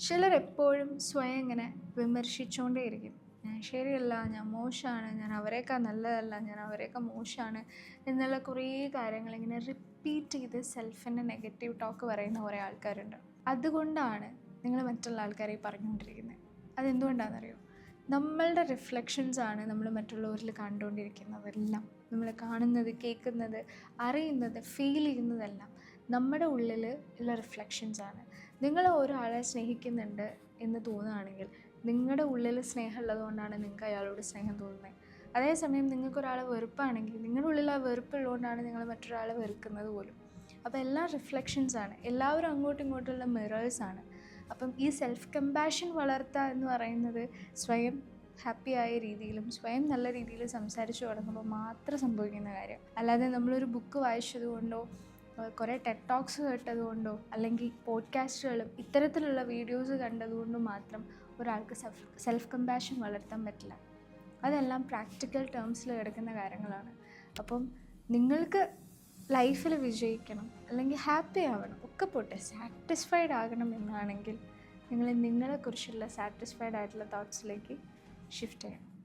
ചിലരെപ്പോഴും സ്വയം ഇങ്ങനെ വിമർശിച്ചുകൊണ്ടേയിരിക്കും. ഞാൻ ശരിയല്ല, ഞാൻ മോശമാണ്, ഞാൻ അവരേക്കാൾ നല്ലതല്ല, ഞാൻ അവരേക്കാൾ മോശമാണ് എന്നുള്ള കുറേ കാര്യങ്ങൾ ഇങ്ങനെ റിപ്പീറ്റ് ചെയ്ത് സെൽഫിൻ്റെ നെഗറ്റീവ് ടോക്ക് പറയുന്ന കുറേ ആൾക്കാരുണ്ട്. അതുകൊണ്ടാണ് നിങ്ങൾ മറ്റുള്ള ആൾക്കാരെ പറഞ്ഞുകൊണ്ടിരിക്കുന്നത്. അതെന്തുകൊണ്ടാണെന്നറിയോ? നമ്മളുടെ റിഫ്ലക്ഷൻസാണ് നമ്മൾ മറ്റുള്ളവരിൽ കണ്ടുകൊണ്ടിരിക്കുന്നതെല്ലാം. നമ്മൾ കാണുന്നത്, കേൾക്കുന്നത്, അറിയുന്നത്, ഫീൽ ചെയ്യുന്നതെല്ലാം നമ്മുടെ ഉള്ളിൽ ഉള്ള റിഫ്ലക്ഷൻസാണ്. നിങ്ങൾ ഒരാളെ സ്നേഹിക്കുന്നുണ്ട് എന്ന് തോന്നുകയാണെങ്കിൽ നിങ്ങളുടെ ഉള്ളിൽ സ്നേഹം ഉള്ളതുകൊണ്ടാണ് നിങ്ങൾക്ക് അയാളോട് സ്നേഹം തോന്നുന്നത്. അതേസമയം നിങ്ങൾക്കൊരാളെ വെറുപ്പാണെങ്കിൽ നിങ്ങളുടെ ഉള്ളിൽ ആ വെറുപ്പുള്ളതുകൊണ്ടാണ് നിങ്ങൾ മറ്റൊരാളെ വെറുക്കുന്നത് പോലും. അപ്പോൾ എല്ലാം റിഫ്ലക്ഷൻസാണ്. എല്ലാവരും അങ്ങോട്ടും ഇങ്ങോട്ടുള്ള മിറേഴ്സാണ്. അപ്പം ഈ സെൽഫ് കമ്പാഷൻ വളർത്തുക എന്ന് പറയുന്നത് സ്വയം ഹാപ്പിയായ രീതിയിലും സ്വയം നല്ല രീതിയിൽ സംസാരിച്ചു തുടങ്ങുമ്പോൾ മാത്രം സംഭവിക്കുന്ന കാര്യം. അല്ലാതെ നമ്മളൊരു ബുക്ക് വായിച്ചതുകൊണ്ടോ കുറേ ടെഡ് ടോക്സ് കേട്ടതുകൊണ്ടോ അല്ലെങ്കിൽ പോഡ്കാസ്റ്റുകളും ഇത്തരത്തിലുള്ള വീഡിയോസ് കണ്ടതുകൊണ്ടോ മാത്രം ഒരാൾക്ക് സെൽഫ് കമ്പാഷൻ വളർത്താൻ പറ്റില്ല. അതെല്ലാം പ്രാക്ടിക്കൽ ടേംസിൽ കിടക്കുന്ന കാര്യങ്ങളാണ്. അപ്പം നിങ്ങൾക്ക് ലൈഫിൽ വിജയിക്കണം, അല്ലെങ്കിൽ ഹാപ്പി ആവണം, ഒക്കെ പോട്ടെ, സാറ്റിസ്ഫൈഡ് ആകണം എന്നാണെങ്കിൽ നിങ്ങൾ നിങ്ങളെക്കുറിച്ചുള്ള സാറ്റിസ്ഫൈഡ് ആയിട്ടുള്ള തോട്ട്സിലേക്ക് ഷിഫ്റ്റ് ചെയ്യണം.